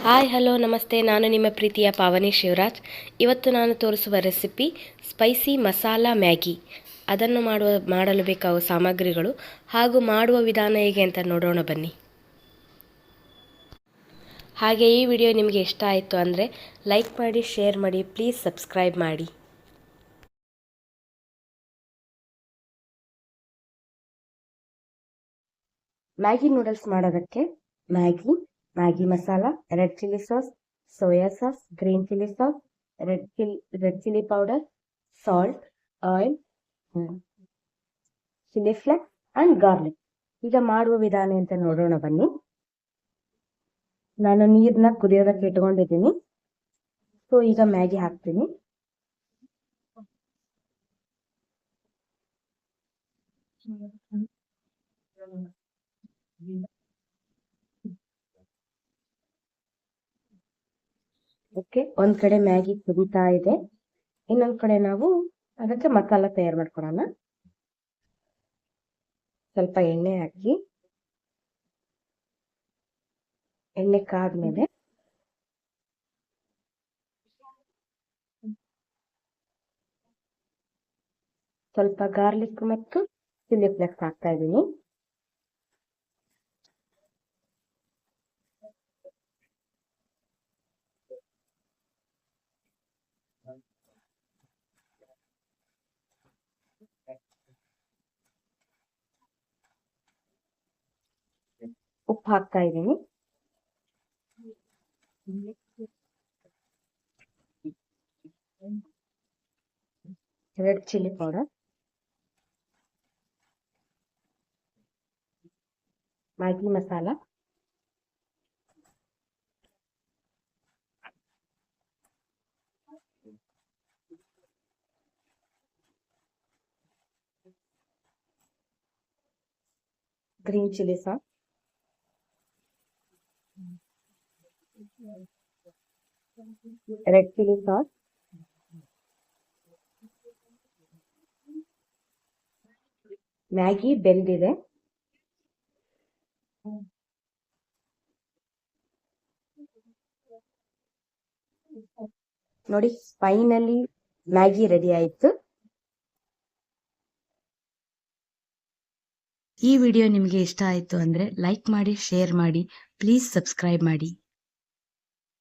Hi hello ನಮಸ್ತೆ, ನಾನು ನಿಮ್ಮ ಪ್ರೀತಿಯ ಪಾವನಿ ಶಿವರಾಜ್. ಇವತ್ತು ನಾನು ತೋರಿಸುವ ರೆಸಿಪಿ ಸ್ಪೈಸಿ ಮಸಾಲಾ ಮ್ಯಾಗಿ. ಅದನ್ನು ಮಾಡಲು ಬೇಕಾಗುವ ಸಾಮಗ್ರಿಗಳು ಹಾಗೂ ಮಾಡುವ ವಿಧಾನ ಹೇಗೆ ಅಂತ ನೋಡೋಣ ಬನ್ನಿ. ಹಾಗೆ ಈ ವಿಡಿಯೋ ನಿಮಗೆ ಇಷ್ಟ ಆಯಿತು ಅಂದರೆ ಲೈಕ್ ಮಾಡಿ, ಶೇರ್ ಮಾಡಿ, ಪ್ಲೀಸ್ ಸಬ್ಸ್ಕ್ರೈಬ್ ಮಾಡಿ. ಮ್ಯಾಗಿ ನೂಡಲ್ಸ್ ಮಾಡೋದಕ್ಕೆ Maggi masala, red chilli sauce, soya sauce, green chilli sauce, red chilli powder, salt, oil, chilli flakes and garlic. ಈಗ ಮಾಡುವ ವಿಧಾನ ಅಂತ ನೋಡೋಣ ಬನ್ನಿ. ನಾನು ನೀರನ್ನ ಕುದಿಯೋದಕ್ಕೆ ಇಟ್ಕೊಂಡಿದ್ದೀನಿ. ಸೊ ಈಗ ಮ್ಯಾಗಿ ಹಾಕ್ತೀನಿ. ಓಕೆ, ಒಂದ್ ಕಡೆ ಮ್ಯಾಗಿ ಕುದೀತಾ ಇದೆ, ಇನ್ನೊಂದ್ ಕಡೆ ನಾವು ಅದಕ್ಕೆ ಮಸಾಲ ತಯಾರು ಮಾಡ್ಕೊಳೋಣ. ಸ್ವಲ್ಪ ಎಣ್ಣೆ ಹಾಕಿ, ಎಣ್ಣೆ ಕಾದ್ಮೇಲೆ ಸ್ವಲ್ಪ ಗಾರ್ಲಿಕ್ ಮತ್ತು ಚಿಲ್ಲಿ ಫ್ಲೇಕ್ಸ್ ಹಾಕ್ತಾ ಇದ್ದೀನಿ. ಉಪ್ಪು ಹಾಕ್ತಾ ಇದ್ದೀನಿ. Red chilli powder, Maggi masala, green chilli sauce, red chilli sauce, Maggi ಬೆಂದಿದೆ. ನೋಡಿ, ಫೈನಲಿ ಮ್ಯಾಗಿ ರೆಡಿ ಆಯಿತು. ಈ ವಿಡಿಯೋ ನಿಮಗೆ ಇಷ್ಟ ಆಯಿತು ಅಂದರೆ ಲೈಕ್ ಮಾಡಿ, ಶೇರ್ ಮಾಡಿ, ಪ್ಲೀಸ್ ಸಬ್ಸ್ಕ್ರೈಬ್ ಮಾಡಿ.